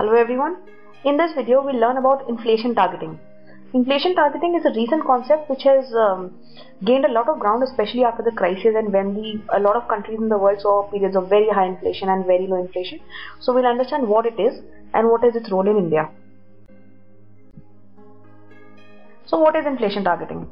Hello everyone. In this video we'll learn about inflation targeting. Inflation targeting is a recent concept which has gained a lot of ground, especially after the crisis and when a lot of countries in the world saw periods of very high inflation and very low inflation. So we'll understand what it is and what is its role in India. So what is inflation targeting?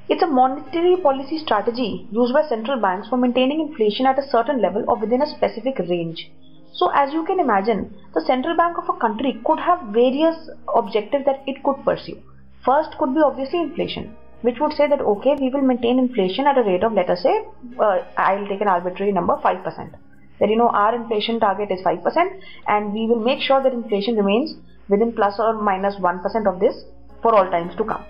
It's a monetary policy strategy used by central banks for maintaining inflation at a certain level or within a specific range. So as you can imagine, the central bank of a country could have various objectives that it could pursue. First could be obviously inflation, which would say that okay, we will maintain inflation at a rate of, let us say, I'll take an arbitrary number, 5%. That our inflation target is 5% and we will make sure that inflation remains within plus or minus 1% of this for all times to come.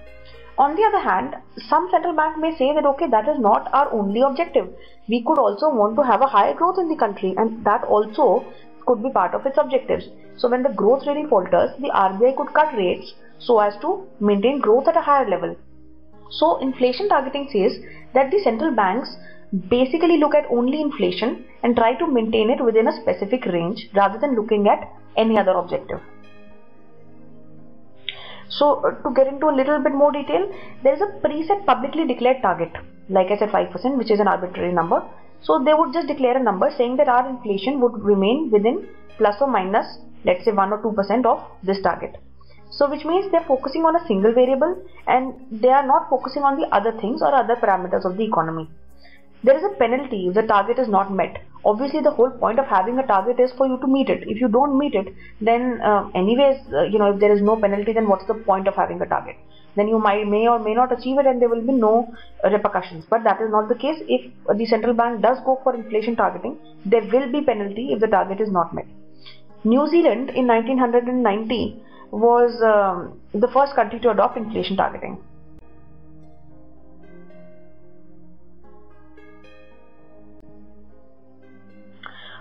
On the other hand, some central bank may say that okay, that is not our only objective. We could also want to have a higher growth in the country, and that also could be part of its objectives. So when the growth really falters, the RBI could cut rates so as to maintain growth at a higher level. So inflation targeting says that the central banks basically look at only inflation and try to maintain it within a specific range rather than looking at any other objective. So to get into a little bit more detail, there is a preset publicly declared target, like I said 5%, which is an arbitrary number. So they would just declare a number saying that our inflation would remain within plus or minus, let's say 1 or 2% of this target. So which means they're focusing on a single variable and they are not focusing on the other things or other parameters of the economy. There is a penalty if the target is not met. Obviously the whole point of having a target is for you to meet it. If you don't meet it, then if there is no penalty, then what's the point of having a target? Then you may or may not achieve it and there will be no repercussions. But that is not the case. If the central bank does go for inflation targeting, there will be penalty if the target is not met. New Zealand in 1990 was the first country to adopt inflation targeting.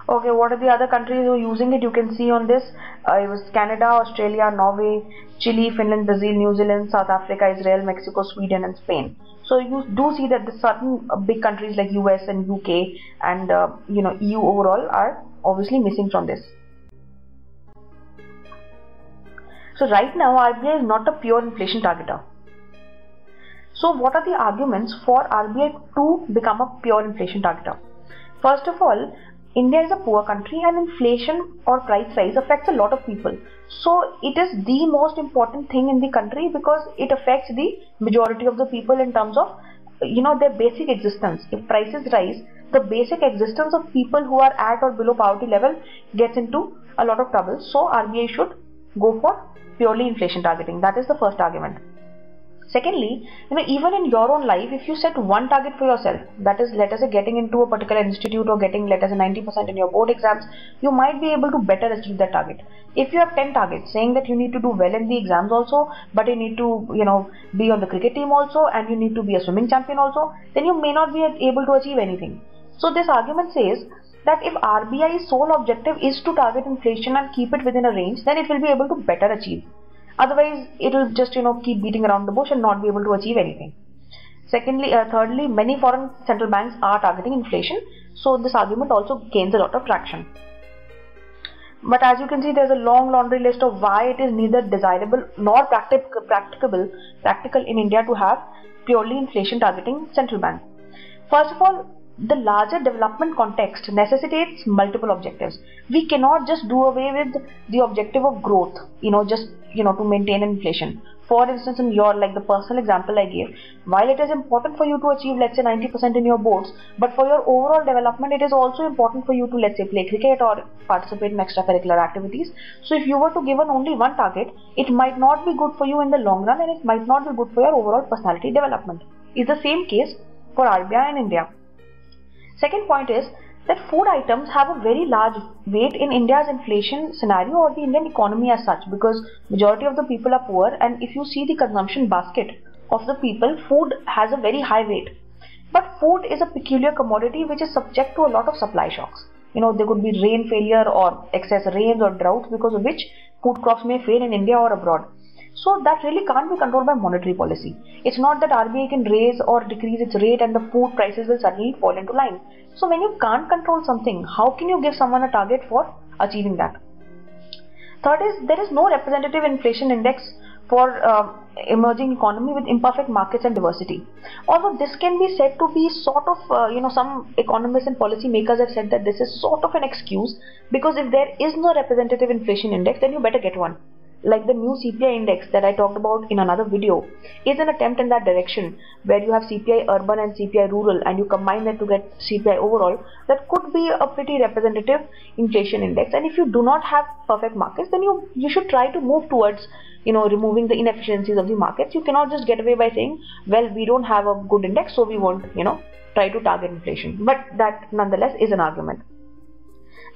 Okay, what are the other countries who are using it? You can see on this, it was Canada, Australia, Norway, Chile, Finland, Brazil, New Zealand, South Africa, Israel, Mexico, Sweden and Spain. So you do see that the certain big countries like US and UK and EU overall are obviously missing from this. So right now RBI is not a pure inflation targeter. So what are the arguments for RBI to become a pure inflation targeter? First of all, India is a poor country and inflation or price rise affects a lot of people. So it is the most important thing in the country because it affects the majority of the people in terms of their basic existence. If prices rise, the basic existence of people who are at or below poverty level gets into a lot of trouble. So RBI should go for purely inflation targeting. That is the first argument. Secondly, even in your own life, if you set one target for yourself, that is, let us say, getting into a particular institute or getting, let us say, 90% in your board exams, you might be able to better achieve that target. If you have 10 targets saying that you need to do well in the exams also, but you need to, be on the cricket team also, and you need to be a swimming champion also, then you may not be able to achieve anything. So this argument says that if RBI's sole objective is to target inflation and keep it within a range, then it will be able to better achieve. Otherwise, it will just keep beating around the bush and not be able to achieve anything. Thirdly, many foreign central banks are targeting inflation, so this argument also gains a lot of traction. But as you can see, there's a long laundry list of why it is neither desirable nor practical in India to have purely inflation targeting central bank. First of all, the larger development context necessitates multiple objectives. We cannot just do away with the objective of growth, to maintain inflation. For instance, in the personal example I gave, while it is important for you to achieve, let's say, 90% in your boards, but for your overall development, it is also important for you to, let's say, play cricket or participate in extracurricular activities. So if you were to give only one target, it might not be good for you in the long run and it might not be good for your overall personality development. It's the same case for RBI in India. Second point is that food items have a very large weight in India's inflation scenario or the Indian economy as such, because majority of the people are poor, and if you see the consumption basket of the people, food has a very high weight. But food is a peculiar commodity which is subject to a lot of supply shocks. There could be rain failure or excess rains or droughts, because of which food crops may fail in India or abroad. So that really can't be controlled by monetary policy. It's not that RBI can raise or decrease its rate and the food prices will suddenly fall into line. So when you can't control something, how can you give someone a target for achieving that? Third is there is no representative inflation index for emerging economy with imperfect markets and diversity. Although this can be said to be sort of, some economists and policy makers have said that this is sort of an excuse, because if there is no representative inflation index, then you better get one. Like the new CPI index that I talked about in another video is an attempt in that direction, where you have CPI urban and CPI rural and you combine that to get CPI overall. That could be a pretty representative inflation index. And if you do not have perfect markets, then you should try to move towards removing the inefficiencies of the markets. You cannot just get away by saying, well, we don't have a good index, so we won't try to target inflation. But that nonetheless is an argument.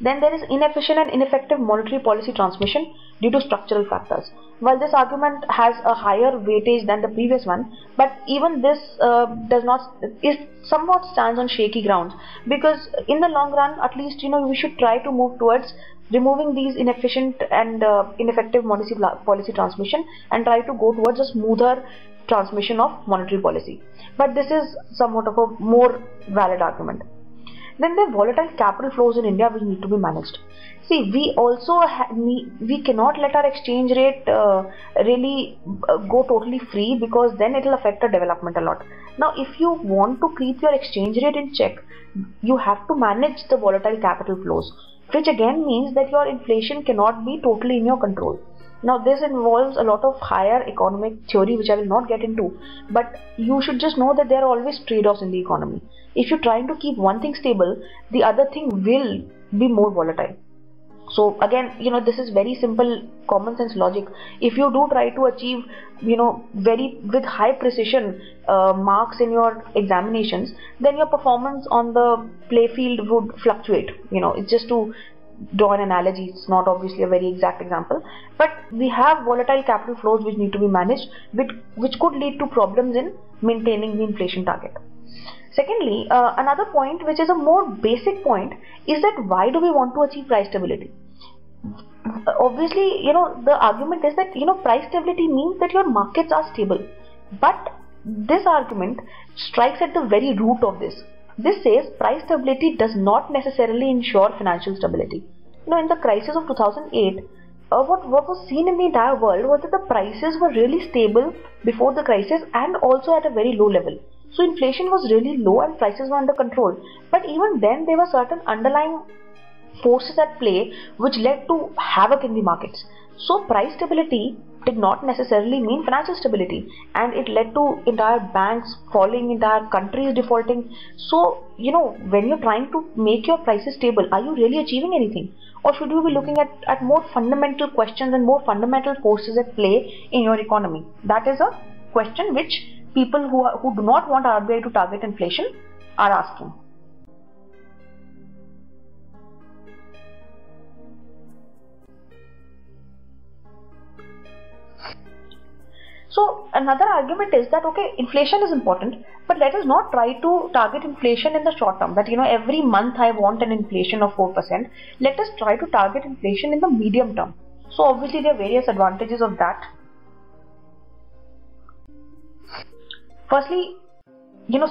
Then there is inefficient and ineffective monetary policy transmission due to structural factors. While this argument has a higher weightage than the previous one, but even this somewhat stands on shaky grounds, because in the long run, at least we should try to move towards removing these inefficient and ineffective monetary policy transmission and try to go towards a smoother transmission of monetary policy. But this is somewhat of a more valid argument. Then there are volatile capital flows in India which need to be managed. See, we also we cannot let our exchange rate really go totally free, because then it will affect our development a lot. Now, if you want to keep your exchange rate in check, you have to manage the volatile capital flows, which again means that your inflation cannot be totally in your control. Now, this involves a lot of higher economic theory, which I will not get into, but you should just know that there are always trade-offs in the economy. If you're trying to keep one thing stable, the other thing will be more volatile. So again, this is very simple common sense logic. If you do try to achieve, with high precision marks in your examinations, then your performance on the play field would fluctuate. It's just to draw an analogy. It's not obviously a very exact example, but we have volatile capital flows which need to be managed, which could lead to problems in maintaining the inflation target. Secondly, another point, which is a more basic point, is that why do we want to achieve price stability? Obviously, the argument is that, price stability means that your markets are stable. But this argument strikes at the very root of this. This says price stability does not necessarily ensure financial stability. In the crisis of 2008, what was seen in the entire world was that the prices were really stable before the crisis and also at a very low level. So inflation was really low and prices were under control. But even then, there were certain underlying forces at play which led to havoc in the markets. So price stability did not necessarily mean financial stability, and it led to entire banks falling, entire countries defaulting. So, when you're trying to make your prices stable, are you really achieving anything? Or should you be looking at more fundamental questions and more fundamental forces at play in your economy? That is a question which people who do not want RBI to target inflation are asking. So another argument is that, okay, inflation is important, but let us not try to target inflation in the short term, that every month I want an inflation of 4%. Let us try to target inflation in the medium term. So obviously there are various advantages of that. Firstly,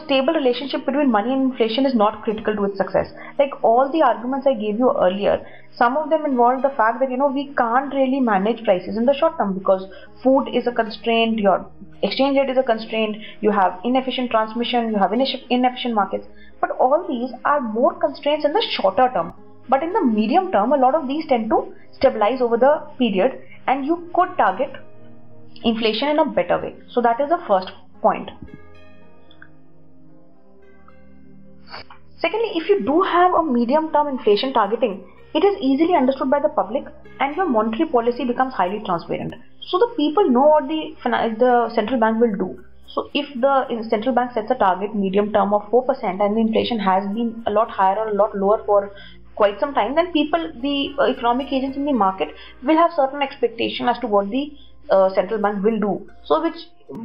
stable relationship between money and inflation is not critical to its success. Like all the arguments I gave you earlier, some of them involve the fact that, we can't really manage prices in the short term because food is a constraint, your exchange rate is a constraint, you have inefficient transmission, you have inefficient markets. But all these are more constraints in the shorter term. But in the medium term, a lot of these tend to stabilize over the period, and you could target inflation in a better way. So that is the first point. Secondly, if you do have a medium-term inflation targeting, it is easily understood by the public and your monetary policy becomes highly transparent. So the people know what the central bank will do. So if the central bank sets a target medium term of 4% and the inflation has been a lot higher or a lot lower for quite some time, then the economic agents in the market will have certain expectation as to what the central bank will do. So which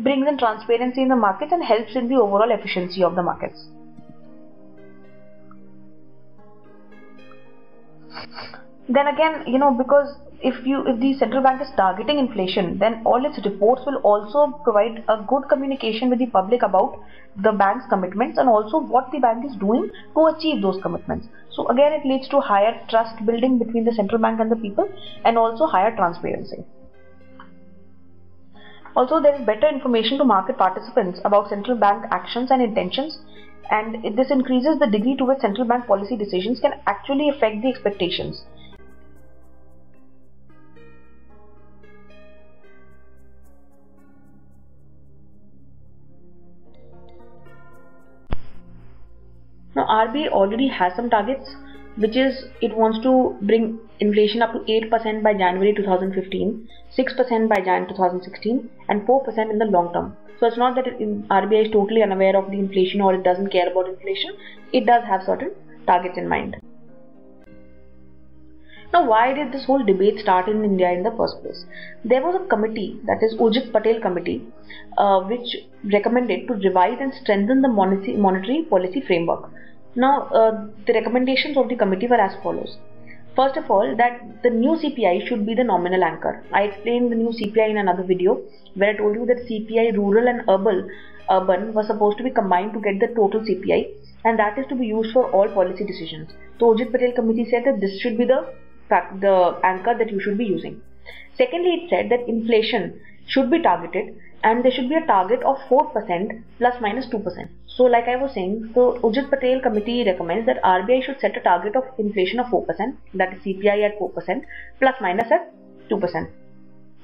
brings in transparency in the markets and helps in the overall efficiency of the markets. Then again, because if the central bank is targeting inflation, then all its reports will also provide a good communication with the public about the bank's commitments and also what the bank is doing to achieve those commitments. So again, it leads to higher trust building between the central bank and the people, and also higher transparency. Also, there is better information to market participants about central bank actions and intentions, and this increases the degree to which central bank policy decisions can actually affect the expectations. Now, RBI already has some targets, which is it wants to bring inflation up to 8% by January 2015, 6% by Jan 2016, and 4% in the long term. So it's not that RBI is totally unaware of the inflation or it doesn't care about inflation. It does have certain targets in mind. Now, why did this whole debate start in India in the first place? There was a committee, that is Urjit Patel Committee, which recommended to revise and strengthen the monetary policy framework. Now, the recommendations of the committee were as follows. First of all, that the new CPI should be the nominal anchor. I explained the new CPI in another video where I told you that CPI rural and urban was supposed to be combined to get the total CPI, and that is to be used for all policy decisions. So Urjit Patel Committee said that this should be the anchor that you should be using. Secondly, it said that inflation should be targeted and there should be a target of 4% plus minus 2%. So like I was saying, so Urjit Patel Committee recommends that RBI should set a target of inflation of 4%, that is CPI at 4%, plus minus at 2%.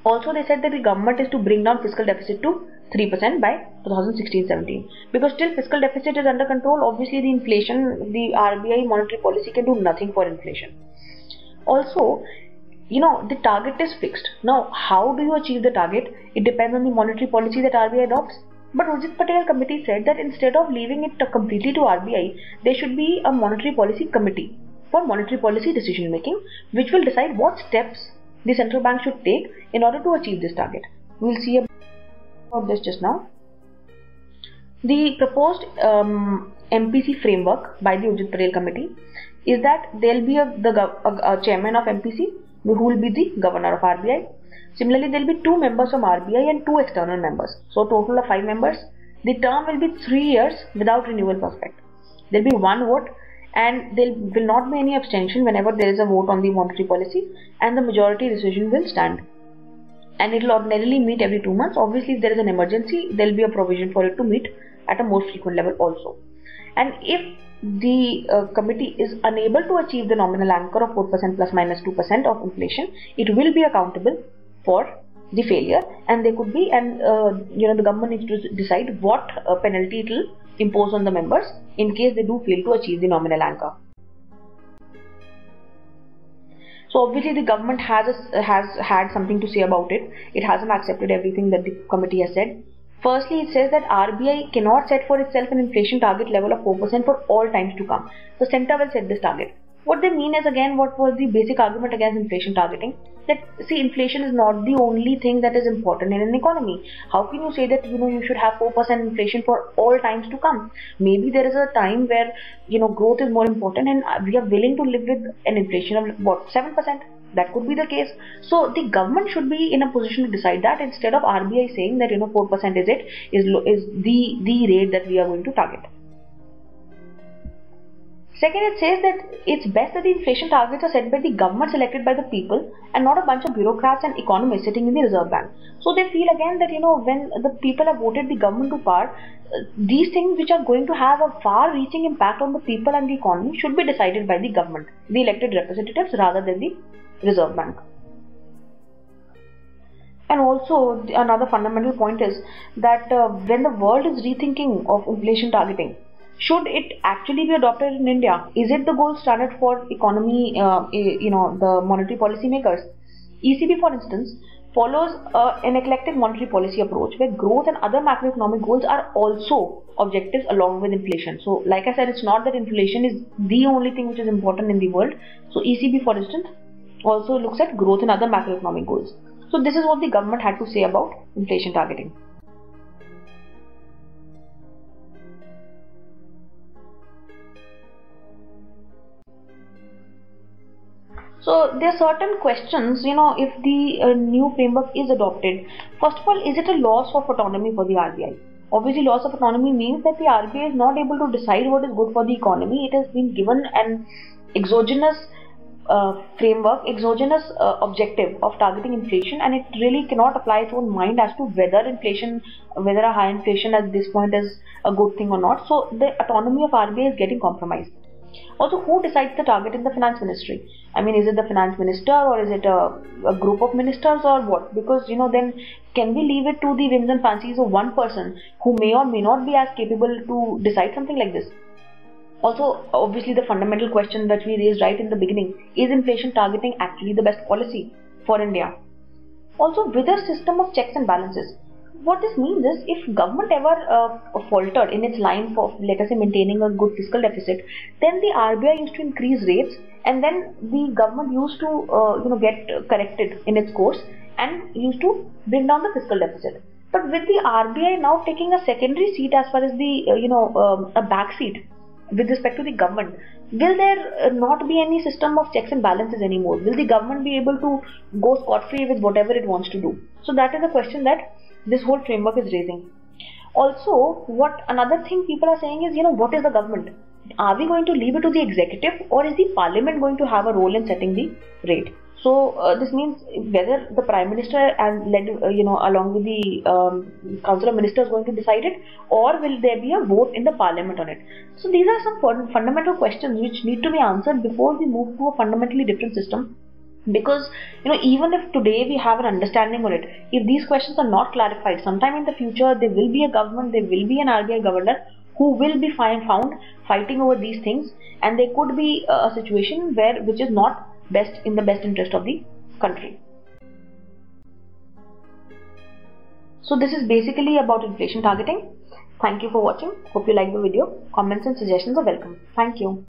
Also, they said that the government is to bring down fiscal deficit to 3% by 2016-17. Because till fiscal deficit is under control, obviously the inflation, the RBI monetary policy can do nothing for inflation. Also, the target is fixed. Now, how do you achieve the target? It depends on the monetary policy that RBI adopts. But Urjit Patel Committee said that instead of leaving it completely to RBI, there should be a monetary policy committee for monetary policy decision making, which will decide what steps the central bank should take in order to achieve this target. We will see about this just now. The proposed MPC framework by the Urjit Patel Committee is that there will be a chairman of MPC who will be the governor of RBI. Similarly, there will be 2 members from RBI and 2 external members. So, total of 5 members. The term will be 3 years without renewal prospect. There will be 1 vote and there will not be any abstention whenever there is a vote on the monetary policy, and the majority decision will stand. And it will ordinarily meet every 2 months. Obviously, if there is an emergency, there will be a provision for it to meet at a more frequent level also. And if the committee is unable to achieve the nominal anchor of 4% plus minus 2% of inflation, it will be accountable for the failure, and there could be the government needs to decide what penalty it will impose on the members in case they do fail to achieve the nominal anchor. So obviously the government has had something to say about it. It hasn't accepted everything that the committee has said. Firstly, it says that RBI cannot set for itself an inflation target level of 4% for all times to come. The center will set this target. What they mean is, again, what was the basic argument against inflation targeting? That, see, inflation is not the only thing that is important in an economy. How can you say that, you should have 4% inflation for all times to come? Maybe there is a time where, growth is more important and we are willing to live with an inflation of, 7%? That could be the case. So the government should be in a position to decide that, instead of RBI saying that 4% is the rate that we are going to target. Second, it says that it's best that the inflation targets are set by the government selected by the people and not a bunch of bureaucrats and economists sitting in the Reserve Bank. So they feel again that when the people have voted the government to power, these things which are going to have a far-reaching impact on the people and the economy should be decided by the government, the elected representatives, rather than the Reserve Bank. And also another fundamental point is that when the world is rethinking of inflation targeting, should it actually be adopted in India? Is it the gold standard for economy, the monetary policy makers? ECB, for instance, follows an eclectic monetary policy approach where growth and other macroeconomic goals are also objectives along with inflation. So, like I said, it's not that inflation is the only thing which is important in the world. So, ECB, for instance, also looks at growth and other macroeconomic goals. So, this is what the government had to say about inflation targeting. So there are certain questions, if the new framework is adopted. First of all, is it a loss of autonomy for the RBI? Obviously, loss of autonomy means that the RBI is not able to decide what is good for the economy. It has been given an exogenous framework, exogenous objective of targeting inflation, and it really cannot apply its own mind as to whether a high inflation at this point is a good thing or not. So the autonomy of RBI is getting compromised. Also, who decides the target in the finance ministry? I mean, is it the finance minister, or is it a group of ministers, or what? Because then can we leave it to the whims and fancies of one person who may or may not be as capable to decide something like this? Also, obviously, the fundamental question that we raised right in the beginning, is inflation targeting actually the best policy for India? Also, with a system of checks and balances, what this means is, if government ever faltered in its line for, let us say, maintaining a good fiscal deficit, then the RBI used to increase rates, and then the government used to get corrected in its course and used to bring down the fiscal deficit. But with the RBI now taking a secondary seat as far as the a back seat with respect to the government, will there not be any system of checks and balances anymore? Will the government be able to go scot-free with whatever it wants to do? So that is a question that this whole framework is raising. Also, what another thing people are saying is, what is the government? Are we going to leave it to the executive, or is the parliament going to have a role in setting the rate? So this means whether the prime minister and led along with the council of ministers going to decide it, or will there be a vote in the parliament on it? So these are some fundamental questions which need to be answered before we move to a fundamentally different system. Because even if today we have an understanding on it, if these questions are not clarified, sometime in the future there will be a government, there will be an RBI governor who will be found fighting over these things, and there could be a situation which is not in the best interest of the country. So this is basically about inflation targeting. Thank you for watching. Hope you like the video. Comments and suggestions are welcome. Thank you.